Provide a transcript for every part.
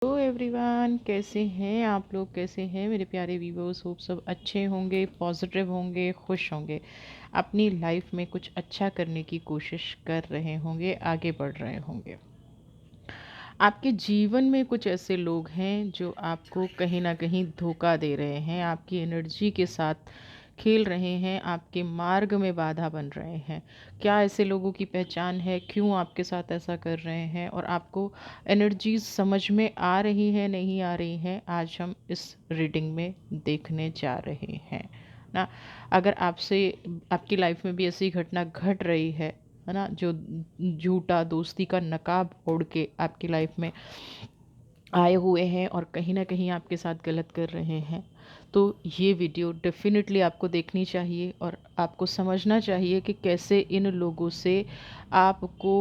Hello everyone, कैसे हैं आप लोग? कैसे हैं मेरे प्यारे व्यूवर्स? होप सब अच्छे होंगे, पॉजिटिव होंगे, खुश होंगे, अपनी लाइफ में कुछ अच्छा करने की कोशिश कर रहे होंगे, आगे बढ़ रहे होंगे। आपके जीवन में कुछ ऐसे लोग हैं जो आपको कहीं ना कहीं धोखा दे रहे हैं, आपकी एनर्जी के साथ खेल रहे हैं, आपके मार्ग में बाधा बन रहे हैं। क्या ऐसे लोगों की पहचान है? क्यों आपके साथ ऐसा कर रहे हैं? और आपको एनर्जीज समझ में आ रही है, नहीं आ रही हैं? आज हम इस रीडिंग में देखने जा रहे हैं ना। अगर आपसे आपकी लाइफ में भी ऐसी घटना घट रही है ना, जो झूठा दोस्ती का नकाब ओढ़ के आपकी लाइफ में आए हुए हैं और कहीं ना कहीं आपके साथ गलत कर रहे हैं, तो ये वीडियो डेफिनेटली आपको देखनी चाहिए और आपको समझना चाहिए कि कैसे इन लोगों से आपको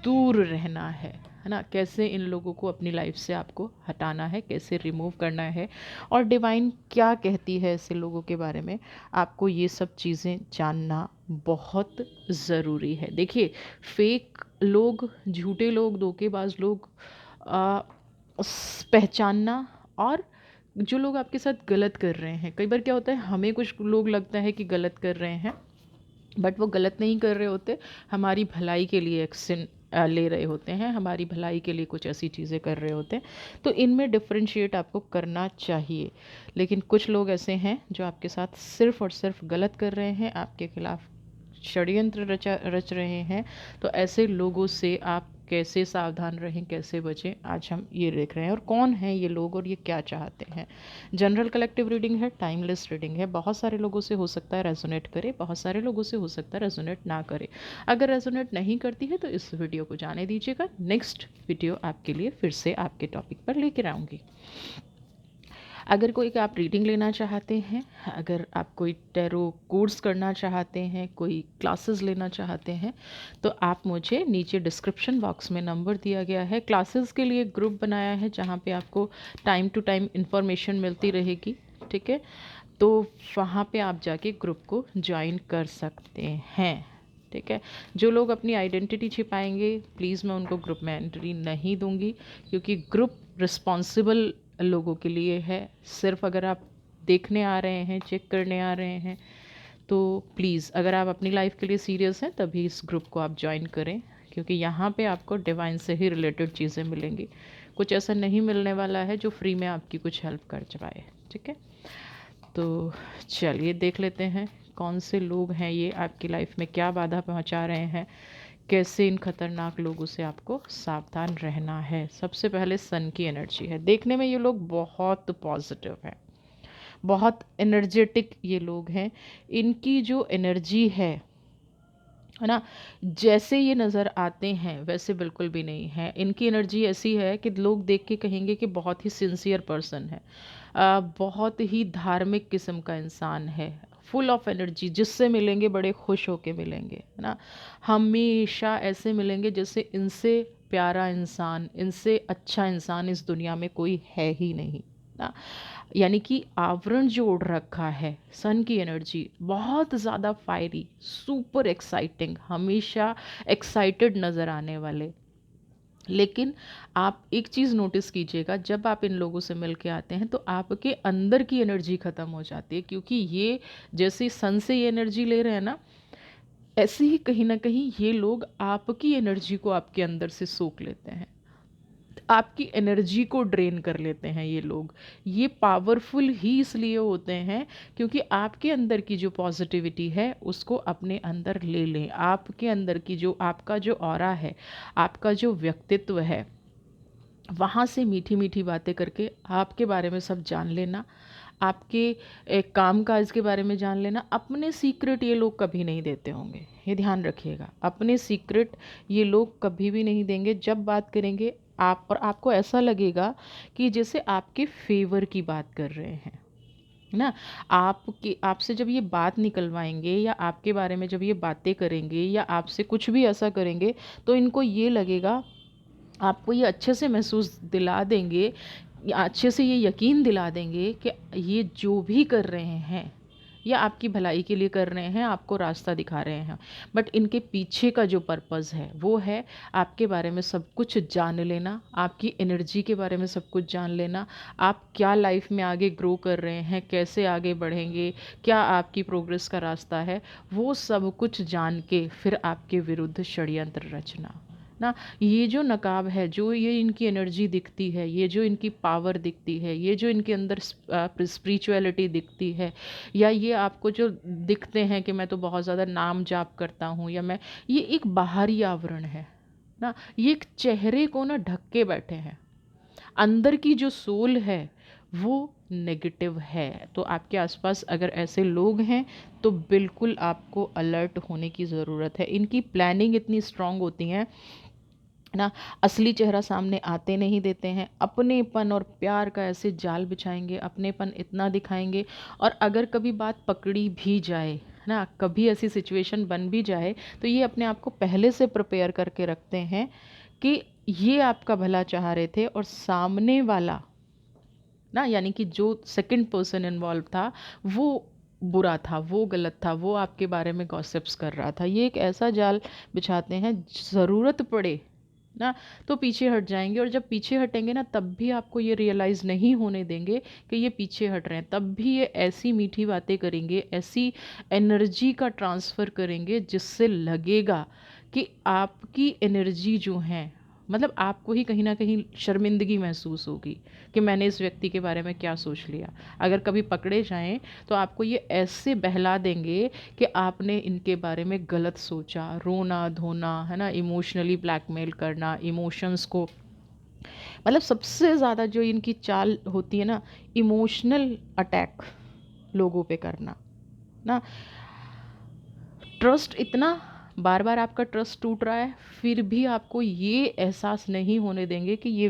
दूर रहना है ना। कैसे इन लोगों को अपनी लाइफ से आपको हटाना है, कैसे रिमूव करना है, और डिवाइन क्या कहती है ऐसे लोगों के बारे में। आपको ये सब चीज़ें जानना बहुत ज़रूरी है। देखिए, फेक लोग, झूठे लोग, धोखेबाज लोग पहचानना, और जो लोग आपके साथ गलत कर रहे हैं, कई बार क्या होता है, हमें कुछ लोग लगता है कि गलत कर रहे हैं, बट वो गलत नहीं कर रहे होते, हमारी भलाई के लिए एक्शन ले रहे होते हैं, हमारी भलाई के लिए कुछ ऐसी चीज़ें कर रहे होते हैं। तो इनमें डिफ्रेंशिएट आपको करना चाहिए। लेकिन कुछ लोग ऐसे हैं जो आपके साथ सिर्फ और सिर्फ गलत कर रहे हैं, आपके खिलाफ षड्यंत्र रच रहे हैं। तो ऐसे लोगों से आप कैसे सावधान रहें, कैसे बचें, आज हम ये देख रहे हैं। और कौन है ये लोग और ये क्या चाहते हैं। जनरल कलेक्टिव रीडिंग है, टाइमलेस रीडिंग है। बहुत सारे लोगों से हो सकता है रेजोनेट करे, बहुत सारे लोगों से हो सकता है रेजोनेट ना करे। अगर रेजोनेट नहीं करती है तो इस वीडियो को जाने दीजिएगा। नेक्स्ट वीडियो आपके लिए फिर से आपके टॉपिक पर लेकर आऊँगी। अगर कोई आप रीडिंग लेना चाहते हैं, अगर आप कोई टैरो कोर्स करना चाहते हैं, कोई क्लासेस लेना चाहते हैं, तो आप मुझे नीचे डिस्क्रिप्शन बॉक्स में नंबर दिया गया है। क्लासेस के लिए ग्रुप बनाया है जहाँ पे आपको टाइम टू टाइम इन्फॉर्मेशन मिलती रहेगी, ठीक है। तो वहाँ पे आप जाके ग्रुप को ज्वाइन कर सकते हैं, ठीक है। जो लोग अपनी आइडेंटिटी छिपाएंगे, प्लीज़ मैं उनको ग्रुप में एंट्री नहीं दूंगी, क्योंकि ग्रुप रिस्पॉन्सिबल लोगों के लिए है। सिर्फ अगर आप देखने आ रहे हैं, चेक करने आ रहे हैं, तो प्लीज़ अगर आप अपनी लाइफ के लिए सीरियस हैं तभी इस ग्रुप को आप ज्वाइन करें, क्योंकि यहाँ पे आपको डिवाइन से ही रिलेटेड चीज़ें मिलेंगी। कुछ ऐसा नहीं मिलने वाला है जो फ्री में आपकी कुछ हेल्प कर पाए, ठीक है। तो चलिए देख लेते हैं कौन से लोग हैं ये, आपकी लाइफ में क्या बाधा पहुंचा रहे हैं, कैसे इन खतरनाक लोगों से आपको सावधान रहना है। सबसे पहले सन की एनर्जी है। देखने में ये लोग बहुत पॉजिटिव हैं, बहुत एनर्जेटिक ये लोग हैं। इनकी जो एनर्जी है ना, जैसे ये नज़र आते हैं वैसे बिल्कुल भी नहीं है। इनकी एनर्जी ऐसी है कि लोग देख के कहेंगे कि बहुत ही सिंसियर पर्सन है, बहुत ही धार्मिक किस्म का इंसान है, फुल ऑफ एनर्जी। जिससे मिलेंगे बड़े खुश होके मिलेंगे, है ना। हमेशा ऐसे मिलेंगे जैसे इनसे प्यारा इंसान, इनसे अच्छा इंसान इस दुनिया में कोई है ही नहीं ना। यानी कि आवरण जो ओढ़ रखा है, सन की एनर्जी बहुत ज़्यादा फायरी, सुपर एक्साइटिंग, हमेशा एक्साइटेड नज़र आने वाले। लेकिन आप एक चीज़ नोटिस कीजिएगा, जब आप इन लोगों से मिल के आते हैं तो आपके अंदर की एनर्जी ख़त्म हो जाती है, क्योंकि ये जैसे सन से ये एनर्जी ले रहे हैं ना, ऐसे ही कहीं ना कहीं ये लोग आपकी एनर्जी को आपके अंदर से सोख लेते हैं, आपकी एनर्जी को ड्रेन कर लेते हैं ये लोग। ये पावरफुल ही इसलिए होते हैं क्योंकि आपके अंदर की जो पॉजिटिविटी है उसको अपने अंदर ले लें। आपके अंदर की जो आपका जो ऑरा है, आपका जो व्यक्तित्व है, वहाँ से मीठी मीठी बातें करके आपके बारे में सब जान लेना, आपके एक काम काज के बारे में जान लेना। अपने सीक्रेट ये लोग कभी नहीं देते होंगे, ये ध्यान रखिएगा। अपने सीक्रेट ये लोग कभी भी नहीं देंगे। जब बात करेंगे आप, और आपको ऐसा लगेगा कि जैसे आपके फेवर की बात कर रहे हैं ना। आपके आपसे जब ये बात निकलवाएंगे या आपके बारे में जब ये बातें करेंगे या आपसे कुछ भी ऐसा करेंगे, तो इनको ये लगेगा, आपको ये अच्छे से महसूस दिला देंगे, या अच्छे से ये यकीन दिला देंगे कि ये जो भी कर रहे हैं या आपकी भलाई के लिए कर रहे हैं, आपको रास्ता दिखा रहे हैं, बट इनके पीछे का जो पर्पज़ है वो है आपके बारे में सब कुछ जान लेना, आपकी एनर्जी के बारे में सब कुछ जान लेना, आप क्या लाइफ में आगे ग्रो कर रहे हैं, कैसे आगे बढ़ेंगे, क्या आपकी प्रोग्रेस का रास्ता है, वो सब कुछ जान के फिर आपके विरुद्ध षड्यंत्र रचना ना। ये जो नकाब है, जो ये इनकी एनर्जी दिखती है, ये जो इनकी पावर दिखती है, ये जो इनके अंदर स्पिरिचुअलिटी दिखती है, या ये आपको जो दिखते हैं कि मैं तो बहुत ज़्यादा नाम जाप करता हूँ, या मैं, ये एक बाहरी आवरण है ना, ये एक चेहरे को ना ढक के बैठे हैं। अंदर की जो सोल है वो नेगेटिव है। तो आपके आसपास अगर ऐसे लोग हैं तो बिल्कुल आपको अलर्ट होने की ज़रूरत है। इनकी प्लानिंग इतनी स्ट्रांग होती है ना, असली चेहरा सामने आते नहीं देते हैं, अपनेपन और प्यार का ऐसे जाल बिछाएंगे, अपनेपन इतना दिखाएंगे, और अगर कभी बात पकड़ी भी जाए ना, कभी ऐसी सिचुएशन बन भी जाए, तो ये अपने आप को पहले से प्रिपेयर करके रखते हैं कि ये आपका भला चाह रहे थे, और सामने वाला ना, यानी कि जो सेकंड पर्सन इन्वॉल्व था वो बुरा था, वो गलत था, वो आपके बारे में गॉसिप्स कर रहा था। ये एक ऐसा जाल बिछाते हैं, ज़रूरत पड़े ना तो पीछे हट जाएंगे, और जब पीछे हटेंगे ना तब भी आपको ये रियलाइज़ नहीं होने देंगे कि ये पीछे हट रहे हैं। तब भी ये ऐसी मीठी बातें करेंगे, ऐसी एनर्जी का ट्रांसफ़र करेंगे जिससे लगेगा कि आपकी एनर्जी जो है, मतलब आपको ही कहीं ना कहीं शर्मिंदगी महसूस होगी कि मैंने इस व्यक्ति के बारे में क्या सोच लिया। अगर कभी पकड़े जाएं तो आपको ये ऐसे बहला देंगे कि आपने इनके बारे में गलत सोचा, रोना धोना, है ना, इमोशनली ब्लैकमेल करना, इमोशंस को, मतलब सबसे ज़्यादा जो इनकी चाल होती है ना, इमोशनल अटैक लोगों पे करना ना। ट्रस्ट इतना, बार बार आपका ट्रस्ट टूट रहा है, फिर भी आपको ये एहसास नहीं होने देंगे कि ये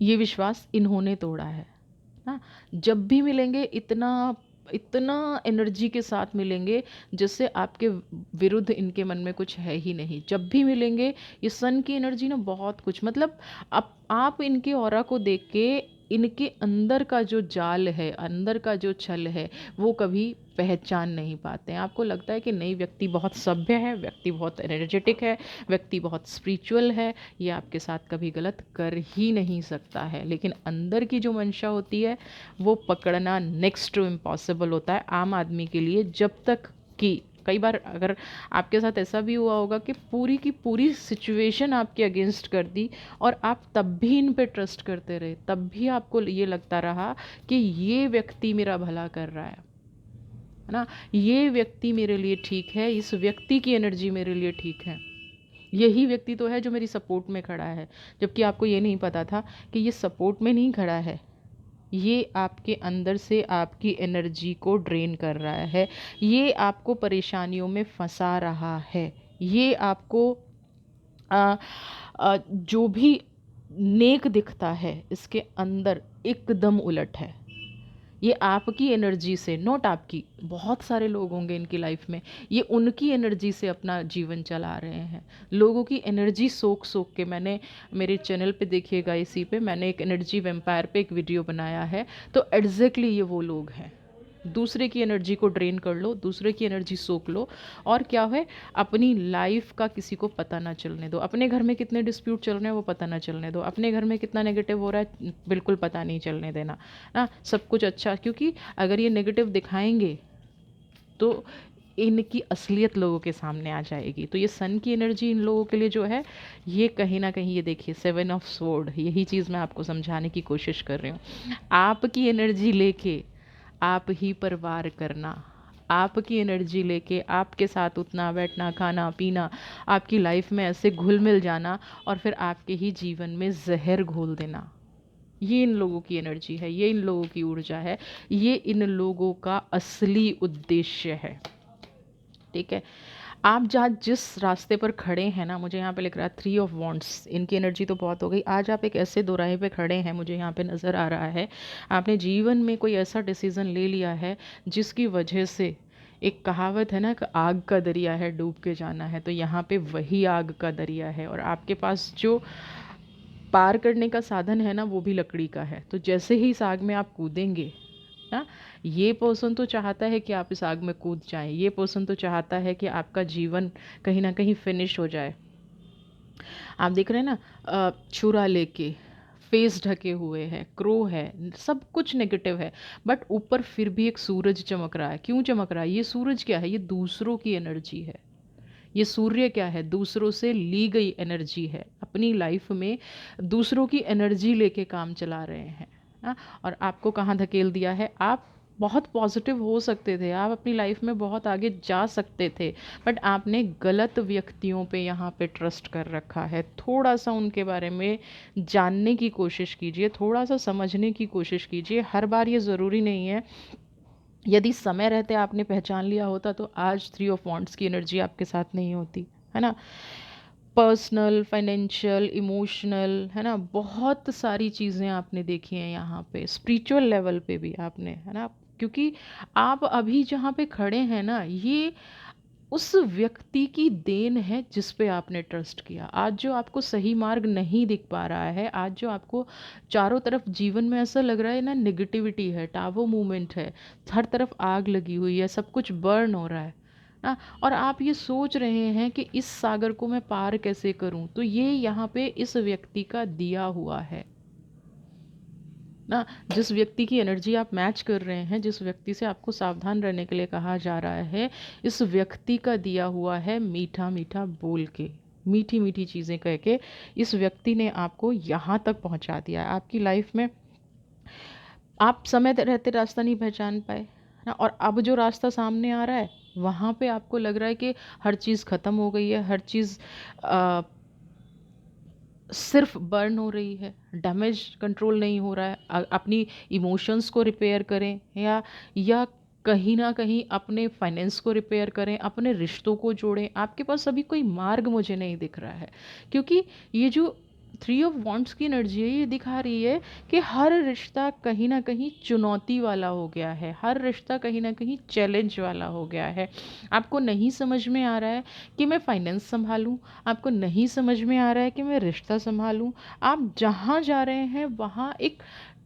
विश्वास इन्होंने तोड़ा है ना। जब भी मिलेंगे इतना इतना एनर्जी के साथ मिलेंगे जिससे आपके विरुद्ध इनके मन में कुछ है ही नहीं। जब भी मिलेंगे ये सन की एनर्जी ना बहुत कुछ, मतलब आप इनके ऑरा को देख के इनके अंदर का जो जाल है, अंदर का जो छल है, वो कभी पहचान नहीं पाते हैं। आपको लगता है कि नहीं, व्यक्ति बहुत सभ्य है, व्यक्ति बहुत एनर्जेटिक है, व्यक्ति बहुत स्पिरिचुअल है, ये आपके साथ कभी गलत कर ही नहीं सकता है। लेकिन अंदर की जो मंशा होती है वो पकड़ना नेक्स्ट टू इम्पॉसिबल होता है आम आदमी के लिए। जब तक कि कई बार अगर आपके साथ ऐसा भी हुआ होगा कि पूरी की पूरी सिचुएशन आपके अगेंस्ट कर दी और आप तब भी इन पे ट्रस्ट करते रहे, तब भी आपको ये लगता रहा कि ये व्यक्ति मेरा भला कर रहा है ना, ये व्यक्ति मेरे लिए ठीक है, इस व्यक्ति की एनर्जी मेरे लिए ठीक है, यही व्यक्ति तो है जो मेरी सपोर्ट में खड़ा है। जबकि आपको ये नहीं पता था कि ये सपोर्ट में नहीं खड़ा है, ये आपके अंदर से आपकी एनर्जी को ड्रेन कर रहा है, ये आपको परेशानियों में फंसा रहा है, ये आपको जो भी नेक दिखता है इसके अंदर एकदम उलट है। ये आपकी एनर्जी से, नॉट आपकी, बहुत सारे लोग होंगे इनकी लाइफ में, ये उनकी एनर्जी से अपना जीवन चला रहे हैं। लोगों की एनर्जी सोख सोख के, मैंने मेरे चैनल पे देखिएगा, इसी पे मैंने एक एनर्जी वेम्पायर पे एक वीडियो बनाया है, तो एग्जैक्टली ये वो लोग हैं। दूसरे की एनर्जी को ड्रेन कर लो, दूसरे की एनर्जी सोख लो, और क्या है, अपनी लाइफ का किसी को पता ना चलने दो। अपने घर में कितने डिस्प्यूट चल रहे हैं वो पता ना चलने दो, अपने घर में कितना नेगेटिव हो रहा है बिल्कुल पता नहीं चलने देना ना। सब कुछ अच्छा, क्योंकि अगर ये नेगेटिव दिखाएंगे तो इनकी असलियत लोगों के सामने आ जाएगी। तो ये सन की एनर्जी इन लोगों के लिए जो है, ये कहीं ना कहीं, ये देखिए 7 ऑफ स्वॉर्ड, यही चीज़ मैं आपको समझाने की कोशिश कर रही हूँ। आपकी एनर्जी लेके आप ही पर वार करना, आपकी एनर्जी लेके आपके साथ उठना बैठना खाना पीना, आपकी लाइफ में ऐसे घुल मिल जाना, और फिर आपके ही जीवन में जहर घोल देना, ये इन लोगों की एनर्जी है, ये इन लोगों की ऊर्जा है, ये इन लोगों का असली उद्देश्य है। ठीक है, आप जहाँ जिस रास्ते पर खड़े हैं ना, मुझे यहाँ पे लिख रहा है 3 ऑफ वॉन्ट्स, इनकी एनर्जी तो बहुत हो गई। आज आप एक ऐसे दोराहे पे खड़े हैं, मुझे यहाँ पे नज़र आ रहा है आपने जीवन में कोई ऐसा डिसीज़न ले लिया है जिसकी वजह से, एक कहावत है ना कि आग का दरिया है डूब के जाना है, तो यहाँ पे वही आग का दरिया है, और आपके पास जो पार करने का साधन है ना वो भी लकड़ी का है। तो जैसे ही इस आग में आप कूदेंगे ना। ये पर्सन तो चाहता है कि आप इस आग में कूद जाएं, ये पर्सन तो चाहता है कि आपका जीवन कहीं ना कहीं फिनिश हो जाए। आप देख रहे हैं ना, छुरा लेके, फेस ढके हुए है, क्रो है, सब कुछ नेगेटिव है, बट ऊपर फिर भी एक सूरज चमक रहा है। क्यों चमक रहा है? ये सूरज क्या है? ये दूसरों की एनर्जी है। ये सूर्य क्या है? दूसरों से ली गई एनर्जी है। अपनी लाइफ में दूसरों की एनर्जी लेके काम चला रहे हैं। हाँ, और आपको कहाँ धकेल दिया है? आप बहुत पॉजिटिव हो सकते थे, आप अपनी लाइफ में बहुत आगे जा सकते थे, बट आपने गलत व्यक्तियों पे यहाँ पे ट्रस्ट कर रखा है। थोड़ा सा उनके बारे में जानने की कोशिश कीजिए, थोड़ा सा समझने की कोशिश कीजिए। हर बार ये ज़रूरी नहीं है। यदि समय रहते आपने पहचान लिया होता तो आज थ्री ऑफ वॉन्ड्स की एनर्जी आपके साथ नहीं होती, है ना। पर्सनल, फाइनेंशियल, इमोशनल, है ना, बहुत सारी चीज़ें आपने देखी हैं यहाँ पे, स्पिरिचुअल लेवल पे भी आपने, है ना। क्योंकि आप अभी जहाँ पे खड़े हैं ना, ये उस व्यक्ति की देन है जिस पे आपने ट्रस्ट किया। आज जो आपको सही मार्ग नहीं दिख पा रहा है, आज जो आपको चारों तरफ जीवन में ऐसा लग रहा है ना, नेगेटिविटी है, टावो मूवमेंट है, हर तरफ आग लगी हुई है, सब कुछ बर्न हो रहा है ना, और आप ये सोच रहे हैं कि इस सागर को मैं पार कैसे करूं, तो ये यहाँ पे इस व्यक्ति का दिया हुआ है ना। जिस व्यक्ति की एनर्जी आप मैच कर रहे हैं, जिस व्यक्ति से आपको सावधान रहने के लिए कहा जा रहा है, इस व्यक्ति का दिया हुआ है मीठा मीठा बोल के, मीठी मीठी चीज़ें कह के इस व्यक्ति ने आपको यहाँ तक पहुँचा दिया है। आपकी लाइफ में आप समय रहते रास्ता नहीं पहचान पाए ना, और अब जो रास्ता सामने आ रहा है वहाँ पे आपको लग रहा है कि हर चीज़ ख़त्म हो गई है, हर चीज़ सिर्फ बर्न हो रही है, डैमेज कंट्रोल नहीं हो रहा है। अपनी इमोशंस को रिपेयर करें, या कहीं ना कहीं अपने फाइनेंस को रिपेयर करें, अपने रिश्तों को जोड़ें। आपके पास अभी कोई मार्ग मुझे नहीं दिख रहा है, क्योंकि ये जो थ्री ऑफ वॉन्ट्स की एनर्जी है, ये दिखा रही है कि हर रिश्ता कहीं ना कहीं चुनौती वाला हो गया है, हर रिश्ता कहीं ना कहीं चैलेंज वाला हो गया है। आपको नहीं समझ में आ रहा है कि मैं फाइनेंस संभालूं, आपको नहीं समझ में आ रहा है कि मैं रिश्ता संभालूं। आप जहाँ जा रहे हैं वहाँ एक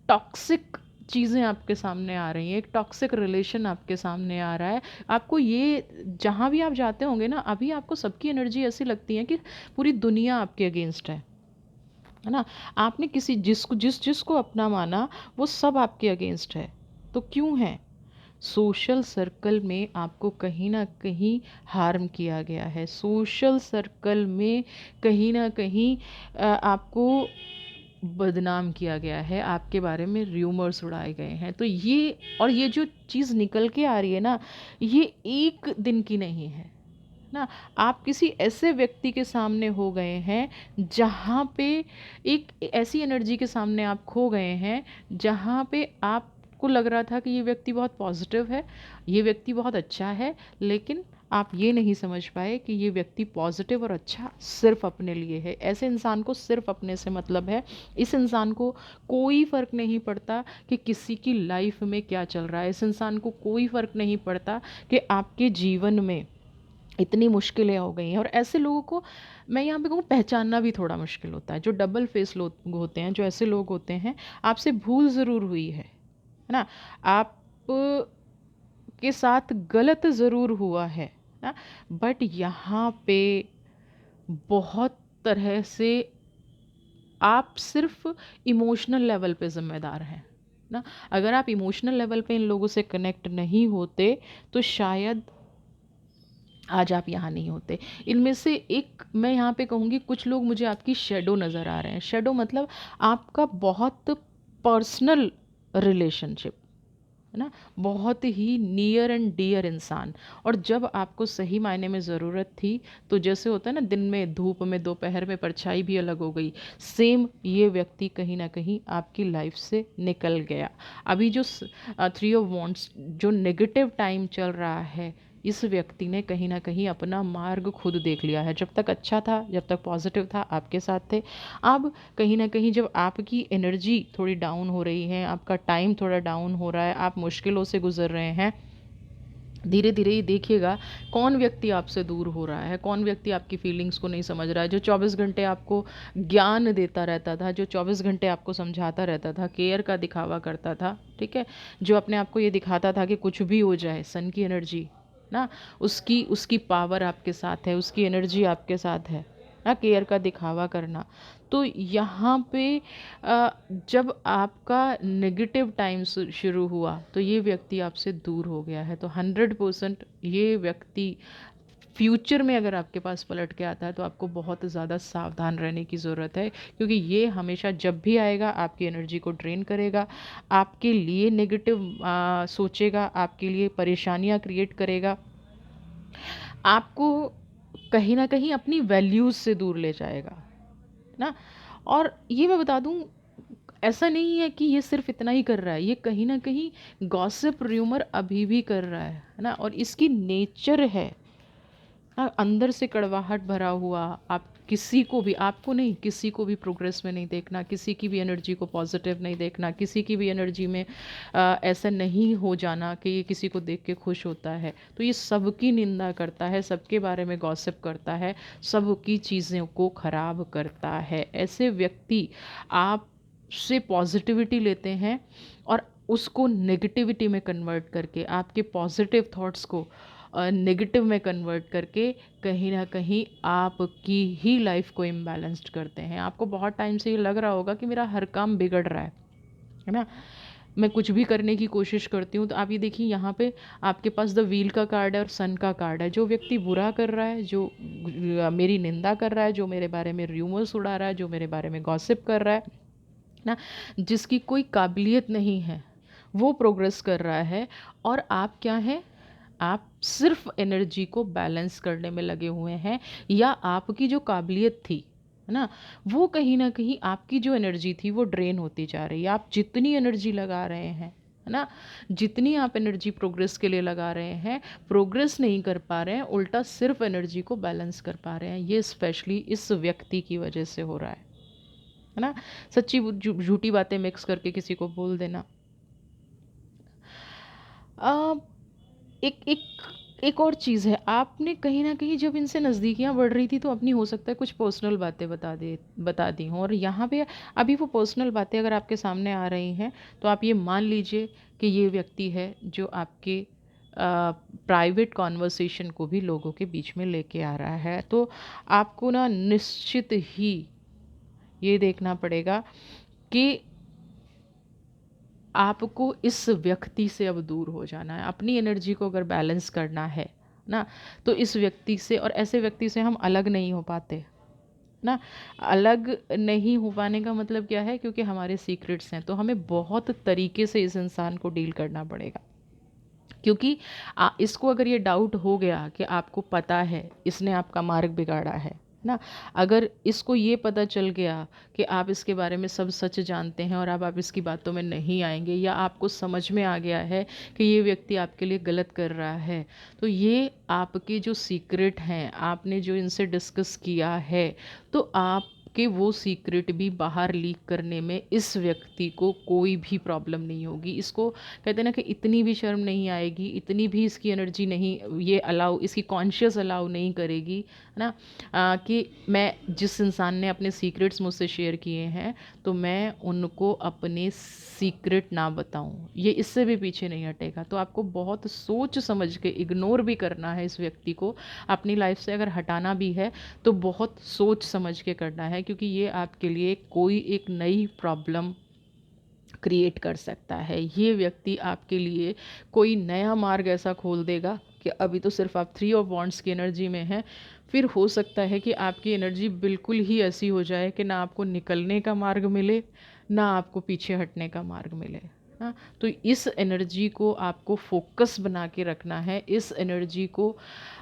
टॉक्सिक चीज़ें आपके सामने आ रही हैं, एक टॉक्सिक रिलेशन आपके सामने आ रहा है। आपको ये, जहाँ भी आप जाते होंगे ना, अभी आपको सबकी एनर्जी ऐसी लगती है कि पूरी दुनिया आपके अगेंस्ट है ना। आपने किसी जिसको अपना माना, वो सब आपके अगेंस्ट है। तो क्यों है? सोशल सर्कल में आपको कहीं ना कहीं हार्म किया गया है, सोशल सर्कल में कहीं ना कहीं आपको बदनाम किया गया है, आपके बारे में र्यूमर्स उड़ाए गए हैं। तो ये जो चीज़ निकल के आ रही है ना, ये एक दिन की नहीं है ना। आप किसी ऐसे व्यक्ति के सामने हो गए हैं जहाँ पे, एक ऐसी एनर्जी के सामने आप खो गए हैं जहाँ पे आपको लग रहा था कि ये व्यक्ति बहुत पॉजिटिव है, ये व्यक्ति बहुत अच्छा है, लेकिन आप ये नहीं समझ पाए कि ये व्यक्ति पॉजिटिव और अच्छा सिर्फ अपने लिए है। ऐसे इंसान को सिर्फ अपने से मतलब है। इस इंसान को कोई फ़र्क नहीं पड़ता कि किसी की लाइफ में क्या चल रहा है, इस इंसान को कोई फ़र्क नहीं पड़ता कि आपके जीवन में इतनी मुश्किलें हो गई हैं। और ऐसे लोगों को मैं यहाँ पे कहूँ पहचानना भी थोड़ा मुश्किल होता है। जो डबल फेस लोग होते हैं, जो ऐसे लोग होते हैं, आपसे भूल ज़रूर हुई है ना, आप के साथ गलत ज़रूर हुआ है ना, बट यहाँ पे बहुत तरह से आप सिर्फ इमोशनल लेवल पे ज़िम्मेदार हैं ना। अगर आप इमोशनल लेवल पे इन लोगों से कनेक्ट नहीं होते तो शायद आज आप यहाँ नहीं होते। इनमें से एक मैं यहाँ पे कहूँगी, कुछ लोग मुझे आपकी शेडो नज़र आ रहे हैं। शेडो मतलब आपका बहुत पर्सनल रिलेशनशिप, है ना, बहुत ही नियर एंड डियर इंसान। और जब आपको सही मायने में ज़रूरत थी, तो जैसे होता है ना, दिन में धूप में, दोपहर में परछाई भी अलग हो गई, सेम ये व्यक्ति कहीं ना कहीं आपकी लाइफ से निकल गया। अभी जो थ्री ऑफ वॉन्ट्स, जो नेगेटिव टाइम चल रहा है, इस व्यक्ति ने कहीं ना कहीं अपना मार्ग खुद देख लिया है। जब तक अच्छा था, जब तक पॉजिटिव था, आपके साथ थे। अब कहीं ना कहीं जब आपकी एनर्जी थोड़ी डाउन हो रही है, आपका टाइम थोड़ा डाउन हो रहा है, आप मुश्किलों से गुजर रहे हैं, धीरे धीरे ये देखिएगा कौन व्यक्ति आपसे दूर हो रहा है, कौन व्यक्ति आपकी फीलिंग्स को नहीं समझ रहा है, जो 24 घंटे आपको ज्ञान देता रहता था, जो 24 घंटे आपको समझाता रहता था, केयर का दिखावा करता था, ठीक है, जो अपने आप को ये दिखाता था कि कुछ भी हो जाए, सन की एनर्जी ना, उसकी उसकी पावर आपके साथ है, उसकी एनर्जी आपके साथ है ना, केयर का दिखावा करना। तो यहाँ पे जब आपका नेगेटिव टाइम शुरू हुआ तो ये व्यक्ति आपसे दूर हो गया है। तो 100% ये व्यक्ति फ्यूचर में अगर आपके पास पलट के आता है तो आपको बहुत ज़्यादा सावधान रहने की ज़रूरत है, क्योंकि ये हमेशा जब भी आएगा आपकी एनर्जी को ड्रेन करेगा, आपके लिए नेगेटिव सोचेगा, आपके लिए परेशानियाँ क्रिएट करेगा, आपको कहीं ना कहीं अपनी वैल्यूज़ से दूर ले जाएगा ना। और ये मैं बता दूं, ऐसा नहीं है कि ये सिर्फ इतना ही कर रहा है, ये कहीं ना कहीं गॉसिप र्यूमर अभी भी कर रहा है ना, और इसकी नेचर है ना, अंदर से कड़वाहट भरा हुआ। आप किसी को भी, आपको नहीं, किसी को भी प्रोग्रेस में नहीं देखना, किसी की भी एनर्जी को पॉजिटिव नहीं देखना, किसी की भी एनर्जी में ऐसा नहीं हो जाना कि ये किसी को देख के खुश होता है। तो ये सबकी निंदा करता है, सबके बारे में गॉसिप करता है, सबकी चीज़ों को ख़राब करता है। ऐसे व्यक्ति आप से पॉजिटिविटी लेते हैं और उसको नेगेटिविटी में कन्वर्ट करके, आपके पॉजिटिव थॉट्स को नेगेटिव में कन्वर्ट करके कहीं ना कहीं आपकी ही लाइफ को इम्बैलेंस्ड करते हैं। आपको बहुत टाइम से ये लग रहा होगा कि मेरा हर काम बिगड़ रहा है ना, मैं कुछ भी करने की कोशिश करती हूँ। तो आप ये देखिए, यहाँ पे आपके पास द व्हील का कार्ड है और सन का कार्ड है। जो व्यक्ति बुरा कर रहा है, जो मेरी निंदा कर रहा है, जो मेरे बारे में र्यूमर्स उड़ा रहा है, जो मेरे बारे में गॉसिप कर रहा है ना, जिसकी कोई काबिलियत नहीं है, वो प्रोग्रेस कर रहा है। और आप क्या हैं, आप सिर्फ एनर्जी को बैलेंस करने में लगे हुए हैं, या आपकी जो काबिलियत थी है ना, वो कहीं ना कहीं आपकी जो एनर्जी थी वो ड्रेन होती जा रही है। आप जितनी एनर्जी लगा रहे हैं है ना, जितनी आप एनर्जी प्रोग्रेस के लिए लगा रहे हैं, प्रोग्रेस नहीं कर पा रहे हैं, उल्टा सिर्फ एनर्जी को बैलेंस कर पा रहे हैं। ये स्पेशली इस व्यक्ति की वजह से हो रहा है ना। सच्ची झूठी बातें मिक्स करके किसी को बोल देना। आ, एक एक एक और चीज़ है, आपने कहीं ना कहीं जब इनसे नज़दीकियाँ बढ़ रही थी तो अपनी हो सकता है कुछ पर्सनल बातें बता दी हों, और यहाँ पे अभी वो पर्सनल बातें अगर आपके सामने आ रही हैं तो आप ये मान लीजिए कि ये व्यक्ति है जो आपके प्राइवेट कॉन्वर्सेशन को भी लोगों के बीच में लेके आ रहा है। तो आपको ना निश्चित ही ये देखना पड़ेगा कि आपको इस व्यक्ति से अब दूर हो जाना है। अपनी एनर्जी को अगर बैलेंस करना है ना, तो इस व्यक्ति से, और ऐसे व्यक्ति से हम अलग नहीं हो पाते ना। अलग नहीं हो पाने का मतलब क्या है, क्योंकि हमारे सीक्रेट्स हैं, तो हमें बहुत तरीके से इस इंसान को डील करना पड़ेगा। क्योंकि इसको अगर ये डाउट हो गया कि आपको पता है इसने आपका मार्ग बिगाड़ा है ना, अगर इसको ये पता चल गया कि आप इसके बारे में सब सच जानते हैं और अब आप इसकी बातों में नहीं आएंगे, या आपको समझ में आ गया है कि ये व्यक्ति आपके लिए गलत कर रहा है, तो ये आपके जो सीक्रेट हैं, आपने जो इनसे डिस्कस किया है, तो आप कि वो सीक्रेट भी बाहर लीक करने में इस व्यक्ति को कोई भी प्रॉब्लम नहीं होगी। इसको कहते हैं ना कि इतनी भी शर्म नहीं आएगी, इतनी भी इसकी एनर्जी नहीं, ये अलाउ, इसकी कॉन्शियस अलाउ नहीं करेगी है ना, कि मैं, जिस इंसान ने अपने सीक्रेट्स मुझसे शेयर किए हैं तो मैं उनको अपने सीक्रेट ना बताऊं, ये इससे भी पीछे नहीं हटेगा। तो आपको बहुत सोच समझ के इग्नोर भी करना है इस व्यक्ति को, अपनी लाइफ से अगर हटाना भी है तो बहुत सोच समझ के करना है, क्योंकि ये आपके लिए कोई एक नई प्रॉब्लम क्रिएट कर सकता है। ये व्यक्ति आपके लिए कोई नया मार्ग ऐसा खोल देगा कि अभी तो सिर्फ आप 3 ऑफ वांड्स की एनर्जी में हैं, फिर हो सकता है कि आपकी एनर्जी बिल्कुल ही ऐसी हो जाए कि ना आपको निकलने का मार्ग मिले, ना आपको पीछे हटने का मार्ग मिले। हाँ, तो इस एनर्जी को आपको फोकस बना के रखना है। इस एनर्जी को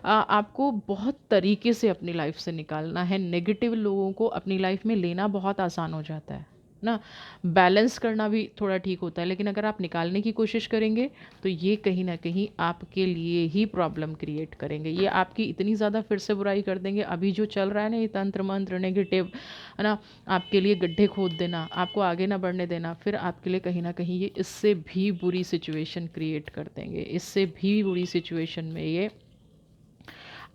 आपको बहुत तरीके से अपनी लाइफ से निकालना है। नेगेटिव लोगों को अपनी लाइफ में लेना बहुत आसान हो जाता है ना। बैलेंस करना भी थोड़ा ठीक होता है, लेकिन अगर आप निकालने की कोशिश करेंगे तो ये कहीं ना कहीं आपके लिए ही प्रॉब्लम क्रिएट करेंगे। ये आपकी इतनी ज़्यादा फिर से बुराई कर देंगे। अभी जो चल रहा है ना, ये तंत्र मंत्र नेगेटिव, है ना, आपके लिए गड्ढे खोद देना, आपको आगे ना बढ़ने देना, फिर आपके लिए कहीं ना कहीं ये इससे भी बुरी सिचुएशन क्रिएट कर देंगे। इससे भी बुरी सिचुएशन में ये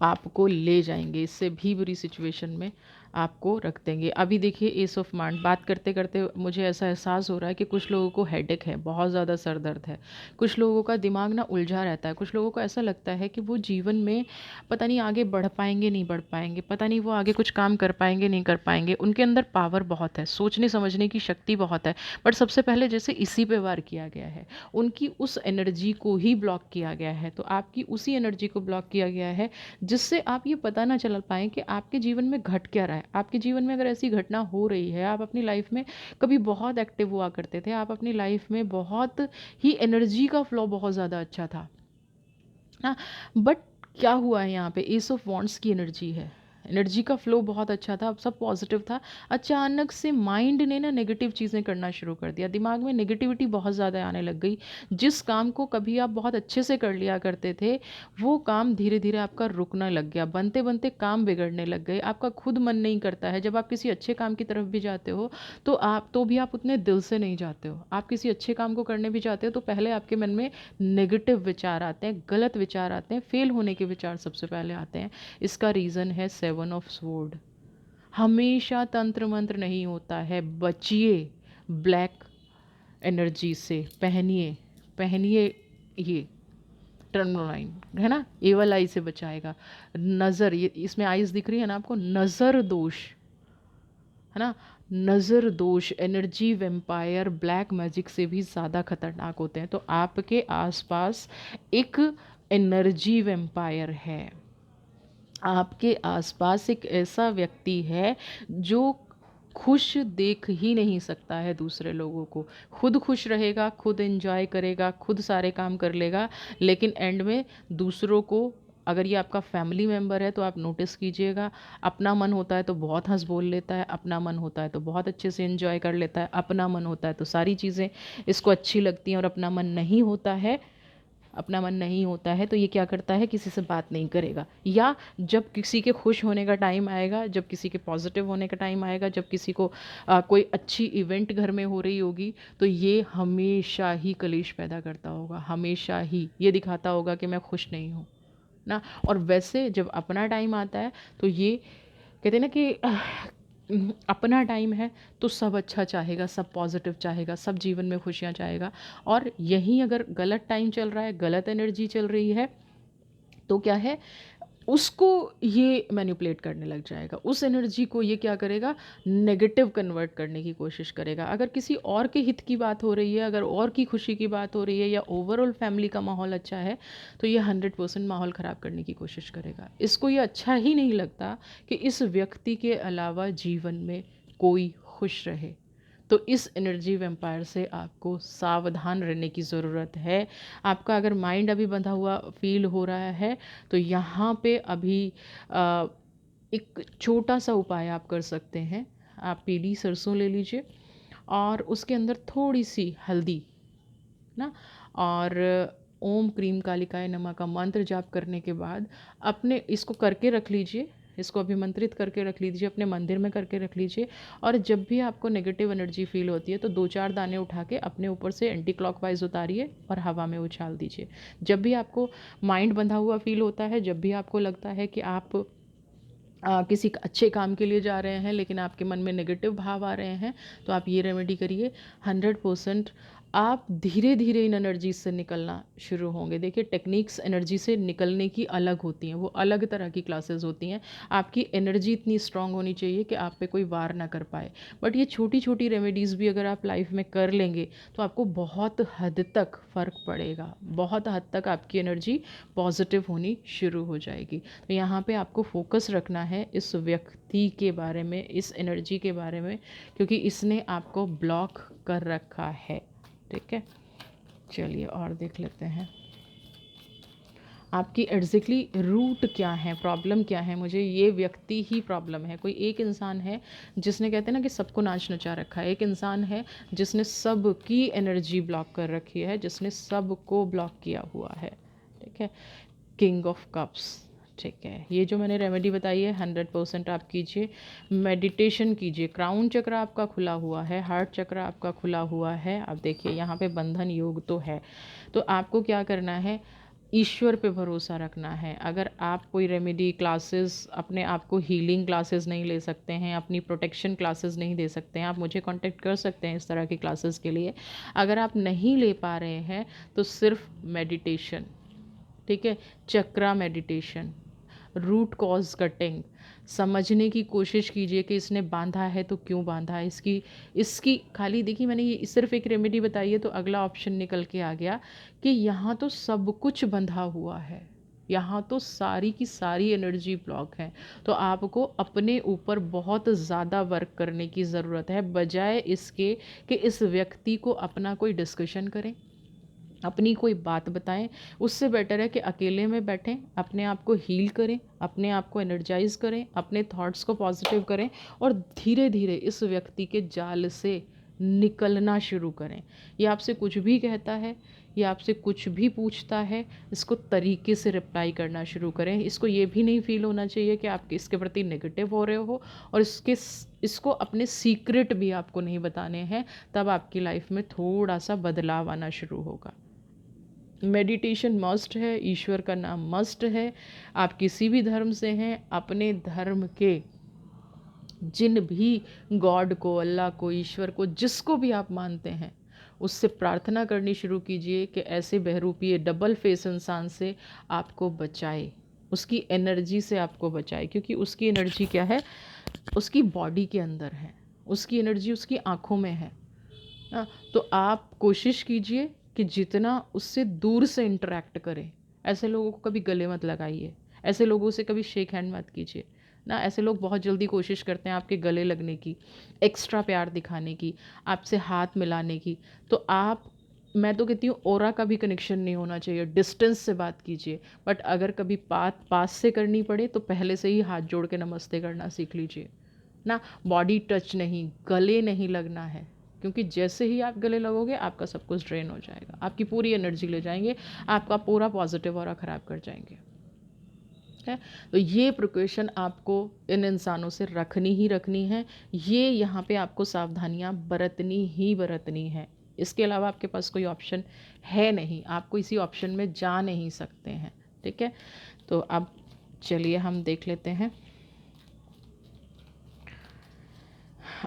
आपको ले जाएंगे, इससे भी बुरी सिचुएशन में आपको रख देंगे। अभी देखिए एस ऑफ मांड, बात करते करते मुझे ऐसा एहसास हो रहा है कि कुछ लोगों को हेडेक है, बहुत ज़्यादा सर दर्द है, कुछ लोगों का दिमाग ना उलझा रहता है, कुछ लोगों को ऐसा लगता है कि वो जीवन में पता नहीं आगे बढ़ पाएंगे नहीं बढ़ पाएंगे, पता नहीं वो आगे कुछ काम कर पाएंगे नहीं कर पाएंगे। उनके अंदर पावर बहुत है, सोचने समझने की शक्ति बहुत है, बट सबसे पहले जैसे इसी पे वार किया गया है, उनकी उस एनर्जी को ही ब्लॉक किया गया है। तो आपकी उसी एनर्जी को ब्लॉक किया गया है जिससे आप ये पता ना चल पाएँ कि आपके जीवन में घट क्या रहा है। आपके जीवन में अगर ऐसी घटना हो रही है, आप अपनी लाइफ में कभी बहुत एक्टिव हुआ करते थे, आप अपनी लाइफ में बहुत ही एनर्जी का फ्लो बहुत ज़्यादा अच्छा था ना, बट क्या हुआ है यहाँ पे, एस ऑफ वॉन्ड्स की एनर्जी है, एनर्जी का फ्लो बहुत अच्छा था, अब सब पॉजिटिव था। अचानक से माइंड ने ना नेगेटिव चीज़ें करना शुरू कर दिया, दिमाग में नेगेटिविटी बहुत ज़्यादा आने लग गई। जिस काम को कभी आप बहुत अच्छे से कर लिया करते थे, वो काम धीरे धीरे आपका रुकने लग गया, बनते बनते काम बिगड़ने लग गए, आपका खुद मन नहीं करता है। जब आप किसी अच्छे काम की तरफ भी जाते हो तो भी आप उतने दिल से नहीं जाते हो। आप किसी अच्छे काम को करने भी जाते हो तो पहले आपके मन में नेगेटिव विचार आते हैं, गलत विचार आते हैं, फेल होने के विचार सबसे पहले आते हैं। इसका रीज़न है 7 ऑफ स्वॉर्ड। हमेशा तंत्र मंत्र नहीं होता है, बचिए ब्लैक एनर्जी से, पहनिए पहनिए ये टर्मोलाइन, है ना, एवल आई से बचाएगा। नज़र, ये इसमें आइज दिख रही है ना आपको, नज़र दोष, है ना, नज़र दोष, एनर्जी वेम्पायर ब्लैक मैजिक से भी ज़्यादा खतरनाक होते हैं। तो आपके आसपास एक एनर्जी वेम्पायर है, आपके आसपास एक ऐसा व्यक्ति है जो खुश देख ही नहीं सकता है दूसरे लोगों को, खुद खुश रहेगा, खुद एंजॉय करेगा, खुद सारे काम कर लेगा, लेकिन एंड में दूसरों को, अगर ये आपका फैमिली मेम्बर है तो आप नोटिस कीजिएगा, अपना मन होता है तो बहुत हंस बोल लेता है, अपना मन होता है तो बहुत अच्छे से एंजॉय कर लेता है, अपना मन होता है तो सारी चीज़ें इसको अच्छी लगती हैं, और अपना मन नहीं होता है, अपना मन नहीं होता है तो ये क्या करता है, किसी से बात नहीं करेगा। या जब किसी के खुश होने का टाइम आएगा, जब किसी के पॉजिटिव होने का टाइम आएगा, जब किसी को कोई अच्छी इवेंट घर में हो रही होगी, तो ये हमेशा ही कलेश पैदा करता होगा, हमेशा ही ये दिखाता होगा कि मैं खुश नहीं हूँ ना। और वैसे जब अपना टाइम आता है तो ये कहते हैं ना कि अपना टाइम है तो सब अच्छा चाहेगा, सब पॉजिटिव चाहेगा, सब जीवन में खुशियाँ चाहेगा। और यहीं अगर गलत टाइम चल रहा है, गलत एनर्जी चल रही है, तो क्या है, उसको ये मैनिपुलेट करने लग जाएगा, उस एनर्जी को ये क्या करेगा, नेगेटिव कन्वर्ट करने की कोशिश करेगा। अगर किसी और के हित की बात हो रही है, अगर और की खुशी की बात हो रही है, या ओवरऑल फैमिली का माहौल अच्छा है, तो ये 100% माहौल ख़राब करने की कोशिश करेगा। इसको ये अच्छा ही नहीं लगता कि इस व्यक्ति के अलावा जीवन में कोई खुश रहे। तो इस एनर्जी वेम्पायर से आपको सावधान रहने की ज़रूरत है। आपका अगर माइंड अभी बंधा हुआ फील हो रहा है तो यहाँ पे अभी अ, एक छोटा सा उपाय आप कर सकते हैं। आप पीली सरसों ले लीजिए और उसके अंदर थोड़ी सी हल्दी ना, और ओम क्रीम कालिकाय नमः का मंत्र जाप करने के बाद अपने इसको करके रख लीजिए, इसको अभिमंत्रित करके रख लीजिए, अपने मंदिर में करके रख लीजिए। और जब भी आपको नेगेटिव एनर्जी फील होती है तो 2-4 दाने उठा के अपने ऊपर से एंटी क्लॉकवाइज उतारिए और हवा में उछाल दीजिए। जब भी आपको माइंड बंधा हुआ फील होता है, जब भी आपको लगता है कि आप किसी अच्छे काम के लिए जा रहे हैं लेकिन आपके मन में नेगेटिव भाव आ रहे हैं, तो आप ये रेमेडी करिए। 100% आप धीरे धीरे इन एनर्जी से निकलना शुरू होंगे। देखिए टेक्निक्स एनर्जी से निकलने की अलग होती हैं, वो अलग तरह की क्लासेस होती हैं। आपकी एनर्जी इतनी स्ट्रांग होनी चाहिए कि आप पे कोई वार ना कर पाए। बट ये छोटी छोटी रेमेडीज़ भी अगर आप लाइफ में कर लेंगे तो आपको बहुत हद तक फ़र्क पड़ेगा, बहुत हद तक आपकी एनर्जी पॉजिटिव होनी शुरू हो जाएगी। तो यहाँ पे आपको फोकस रखना है इस व्यक्ति के बारे में, इस एनर्जी के बारे में, क्योंकि इसने आपको ब्लॉक कर रखा है। ठीक है, चलिए और देख लेते हैं। आपकी एग्जैक्टली रूट क्या है, प्रॉब्लम क्या है। मुझे ये व्यक्ति ही प्रॉब्लम है। कोई एक इंसान है जिसने, कहते हैं ना कि सबको नाच नचा रखा है। एक इंसान है जिसने सबकी एनर्जी ब्लॉक कर रखी है, जिसने सबको ब्लॉक किया हुआ है। ठीक है, किंग ऑफ कप्स। ठीक है, ये जो मैंने रेमेडी बताई है 100% आप कीजिए। मेडिटेशन कीजिए। क्राउन चक्र आपका खुला हुआ है, हार्ट चक्र आपका खुला हुआ है। अब देखिए यहाँ पे बंधन योग तो है, तो आपको क्या करना है, ईश्वर पे भरोसा रखना है। अगर आप कोई रेमेडी क्लासेस, अपने आप को हीलिंग क्लासेस नहीं ले सकते हैं, अपनी प्रोटेक्शन क्लासेस नहीं दे सकते हैं, आप मुझे कांटेक्ट कर सकते हैं इस तरह की क्लासेस के लिए। अगर आप नहीं ले पा रहे हैं तो सिर्फ मेडिटेशन, ठीक है, चक्रा मेडिटेशन, रूट कॉज कटिंग, समझने की कोशिश कीजिए कि इसने बांधा है तो क्यों बांधा है। इसकी इसकी खाली देखिए, मैंने ये सिर्फ एक रेमेडी बताई है तो अगला ऑप्शन निकल के आ गया कि यहाँ तो सब कुछ बंधा हुआ है, यहाँ तो सारी की सारी एनर्जी ब्लॉक है। तो आपको अपने ऊपर बहुत ज़्यादा वर्क करने की ज़रूरत है, बजाय इसके कि इस व्यक्ति को अपना कोई डिस्कशन करें, अपनी कोई बात बताएं। उससे बेटर है कि अकेले में बैठें, अपने आप को हील करें, अपने आप को एनर्जाइज करें, अपने थॉट्स को पॉजिटिव करें और धीरे धीरे इस व्यक्ति के जाल से निकलना शुरू करें। ये आपसे कुछ भी कहता है, ये आपसे कुछ भी पूछता है, इसको तरीके से रिप्लाई करना शुरू करें। इसको ये भी नहीं फील होना चाहिए कि आप इसके प्रति नेगेटिव हो रहे हो, और इसको अपने सीक्रेट भी आपको नहीं बताने हैं। तब आपकी लाइफ में थोड़ा सा बदलाव आना शुरू होगा। मेडिटेशन मस्ट है, ईश्वर का नाम मस्ट है। आप किसी भी धर्म से हैं, अपने धर्म के जिन भी गॉड को, अल्लाह को, ईश्वर को, जिसको भी आप मानते हैं, उससे प्रार्थना करनी शुरू कीजिए कि ऐसे बहरूपी डबल फेस इंसान से आपको बचाए, उसकी एनर्जी से आपको बचाए। क्योंकि उसकी एनर्जी क्या है, उसकी बॉडी के अंदर है, उसकी एनर्जी उसकी आँखों में है। तो आप कोशिश कीजिए कि जितना उससे दूर से इंटरेक्ट करें। ऐसे लोगों को कभी गले मत लगाइए, ऐसे लोगों से कभी शेक हैंड मत कीजिए ना। ऐसे लोग बहुत जल्दी कोशिश करते हैं आपके गले लगने की, एक्स्ट्रा प्यार दिखाने की, आपसे हाथ मिलाने की। तो आप, मैं तो कहती हूँ ऑरा का भी कनेक्शन नहीं होना चाहिए, डिस्टेंस से बात कीजिए। बट अगर कभी बात पास से करनी पड़े तो पहले से ही हाथ जोड़ के नमस्ते करना सीख लीजिए ना। बॉडी टच नहीं, गले नहीं लगना है। क्योंकि जैसे ही आप गले लगोगे आपका सब कुछ ड्रेन हो जाएगा, आपकी पूरी एनर्जी ले जाएंगे, आपका पूरा पॉजिटिव ऑरा ख़राब कर जाएंगे। है, तो ये प्रिकॉशन आपको इन इंसानों से रखनी ही रखनी है। ये यहाँ पे आपको सावधानियाँ बरतनी ही बरतनी है। इसके अलावा आपके पास कोई ऑप्शन है नहीं, आपको इसी ऑप्शन में जा नहीं सकते हैं। ठीक है, तो अब चलिए हम देख लेते हैं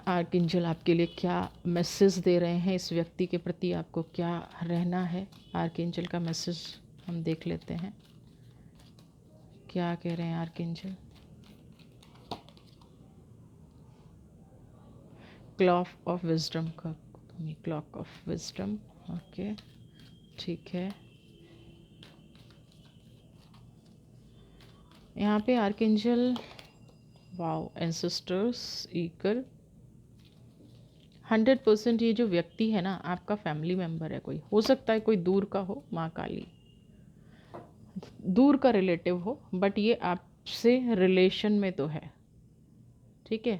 आर्कएंजल आपके लिए क्या मैसेज दे रहे हैं, इस व्यक्ति के प्रति आपको क्या रहना है। आर्कएंजल का मैसेज हम देख लेते हैं, क्या कह रहे हैं आर्कएंजल। क्लॉक ऑफ विजडम का, क्लॉक ऑफ विजडम, ओके ठीक है। यहाँ पे आर्कएंजल, वाओ, एंसेस्टर्स, ईगल। 100% ये जो व्यक्ति है ना आपका फैमिली मेम्बर है, कोई हो सकता है, कोई दूर का हो, माँ काली, दूर का रिलेटिव हो, बट ये आपसे रिलेशन में तो है। ठीक है,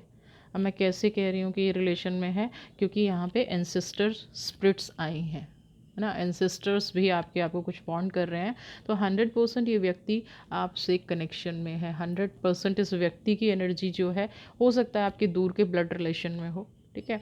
अब मैं कैसे कह रही हूँ कि ये रिलेशन में है, क्योंकि यहाँ पे एंसेस्टर स्पिरिट्स आई हैं, है ना। एंसेस्टर्स भी आपको कुछ बॉन्ड कर रहे हैं। तो 100% ये व्यक्ति आपसे कनेक्शन में है। 100% इस व्यक्ति की एनर्जी जो है, हो सकता है आपके दूर के ब्लड रिलेशन में हो। ठीक है,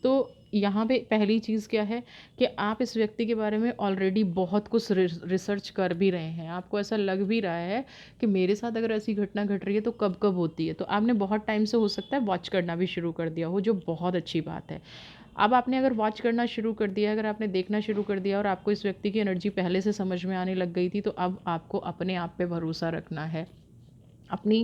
तो यहाँ पे पहली चीज़ क्या है कि आप इस व्यक्ति के बारे में ऑलरेडी बहुत कुछ रिसर्च कर भी रहे हैं। आपको ऐसा लग भी रहा है कि मेरे साथ अगर ऐसी घटना घट रही है तो कब कब होती है। तो आपने बहुत टाइम से, हो सकता है, वॉच करना भी शुरू कर दिया हो, जो बहुत अच्छी बात है। अब आपने अगर वॉच करना शुरू कर दिया, अगर आपने देखना शुरू कर दिया और आपको इस व्यक्ति की एनर्जी पहले से समझ में आने लग गई थी, तो अब आपको अपने आप पे भरोसा रखना है, अपनी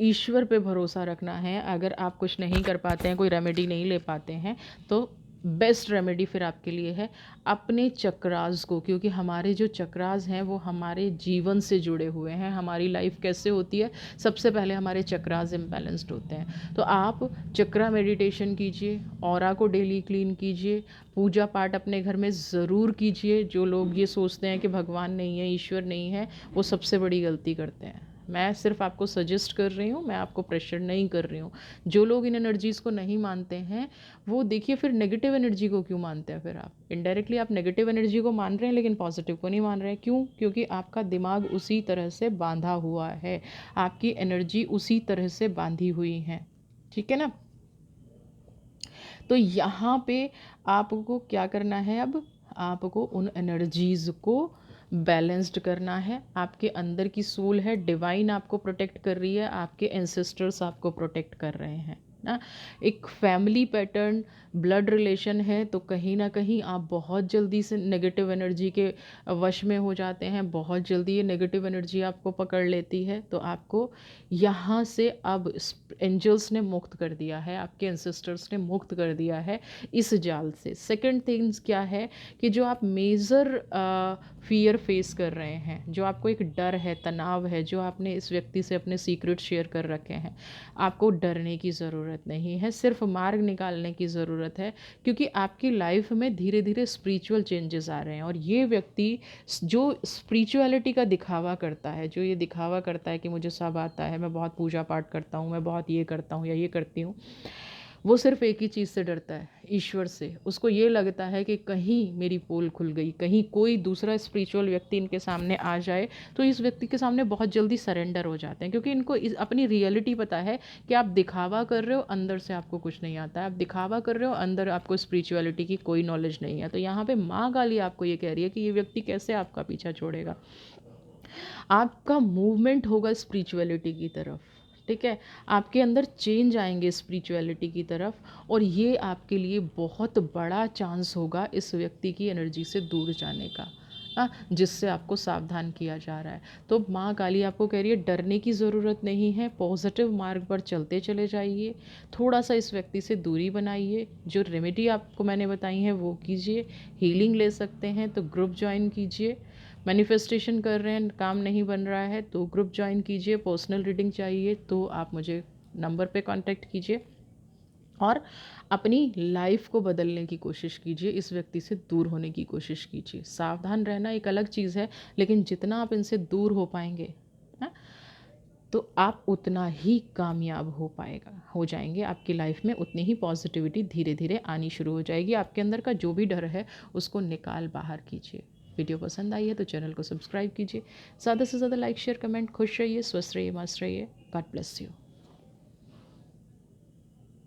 ईश्वर पे भरोसा रखना है। अगर आप कुछ नहीं कर पाते हैं, कोई रेमेडी नहीं ले पाते हैं, तो बेस्ट रेमेडी फिर आपके लिए है अपने चक्रास को, क्योंकि हमारे जो चक्रास हैं वो हमारे जीवन से जुड़े हुए हैं। हमारी लाइफ कैसे होती है, सबसे पहले हमारे चक्रास इम्बैलेंस्ड होते हैं। तो आप चक्रा मेडिटेशन कीजिए, ऑरा को डेली क्लीन कीजिए, पूजा पाठ अपने घर में ज़रूर कीजिए। जो लोग ये सोचते हैं कि भगवान नहीं है, ईश्वर नहीं है, वो सबसे बड़ी गलती करते हैं। मैं सिर्फ आपको सजेस्ट कर रही हूँ, मैं आपको प्रेशर नहीं कर रही हूँ। जो लोग इन एनर्जीज़ को नहीं मानते हैं वो देखिए फिर नेगेटिव एनर्जी को क्यों मानते हैं। फिर आप इनडायरेक्टली आप नेगेटिव एनर्जी को मान रहे हैं लेकिन पॉजिटिव को नहीं मान रहे हैं। क्यों? क्योंकि आपका दिमाग उसी तरह से बांधा हुआ है, आपकी एनर्जी उसी तरह से बांधी हुई है। ठीक है ना? तो यहाँ पे आपको क्या करना है, अब आपको उन एनर्जीज़ को बैलेंस्ड करना है। आपके अंदर की सोल है, डिवाइन आपको प्रोटेक्ट कर रही है, आपके एंसेस्टर्स आपको प्रोटेक्ट कर रहे हैं ना। एक फैमिली पैटर्न, ब्लड रिलेशन है, तो कहीं ना कहीं आप बहुत जल्दी से नेगेटिव एनर्जी के वश में हो जाते हैं। बहुत जल्दी ये नेगेटिव एनर्जी आपको पकड़ लेती है। तो आपको यहाँ से अब एंजल्स ने मुक्त कर दिया है, आपके एंसेस्टर्स ने मुक्त कर दिया है इस जाल से। सेकंड थिंग्स क्या है कि जो आप मेजर फियर फेस कर रहे हैं, जो आपको एक डर है, तनाव है, जो आपने इस व्यक्ति से अपने सीक्रेट शेयर कर रखे हैं, आपको डरने की ज़रूरत नहीं है, सिर्फ मार्ग निकालने की ज़रूरत है। क्योंकि आपकी लाइफ में धीरे धीरे स्पिरिचुअल चेंजेस आ रहे हैं। और ये व्यक्ति जो स्पिरिचुअलिटी का दिखावा करता है, जो ये दिखावा करता है कि मुझे सब आता है, मैं बहुत पूजा पाठ करता हूँ, मैं बहुत ये करता हूँ या ये करती हूँ, वो सिर्फ एक ही चीज़ से डरता है, ईश्वर से। उसको ये लगता है कि कहीं मेरी पोल खुल गई, कहीं कोई दूसरा स्पिरिचुअल व्यक्ति इनके सामने आ जाए तो इस व्यक्ति के सामने बहुत जल्दी सरेंडर हो जाते हैं। क्योंकि इनको अपनी रियलिटी पता है कि आप दिखावा कर रहे हो, अंदर से आपको कुछ नहीं आता है। आप दिखावा कर रहे हो, अंदर आपको स्पिरिचुअलिटी की कोई नॉलेज नहीं है। तो यहाँ पे माँ काली आपको ये कह रही है कि ये व्यक्ति कैसे आपका पीछा छोड़ेगा। आपका मूवमेंट होगा स्पिरिचुअलिटी की तरफ। ठीक है, आपके अंदर चेंज आएंगे स्पिरिचुअलिटी की तरफ। और ये आपके लिए बहुत बड़ा चांस होगा इस व्यक्ति की एनर्जी से दूर जाने का, जिससे आपको सावधान किया जा रहा है। तो माँ काली आपको कह रही है डरने की ज़रूरत नहीं है, पॉजिटिव मार्ग पर चलते चले जाइए, थोड़ा सा इस व्यक्ति से दूरी बनाइए, जो रेमेडी आपको मैंने बताई हैं वो कीजिए। हीलिंग ले सकते हैं तो ग्रुप ज्वाइन कीजिए। मैनिफेस्टेशन कर रहे हैं, काम नहीं बन रहा है तो ग्रुप ज्वाइन कीजिए। पर्सनल रीडिंग चाहिए तो आप मुझे नंबर पे कांटेक्ट कीजिए और अपनी लाइफ को बदलने की कोशिश कीजिए, इस व्यक्ति से दूर होने की कोशिश कीजिए। सावधान रहना एक अलग चीज़ है, लेकिन जितना आप इनसे दूर हो पाएंगे ना, तो आप उतना ही कामयाब हो जाएंगे। आपकी लाइफ में उतनी ही पॉजिटिविटी धीरे धीरे आनी शुरू हो जाएगी। आपके अंदर का जो भी डर है उसको निकाल बाहर कीजिए। वीडियो पसंद आई है तो चैनल को सब्सक्राइब कीजिए। ज़्यादा से ज़्यादा लाइक शेयर कमेंट। खुश रहिए, स्वस्थ रहिए, मस्त रहिए। God bless you.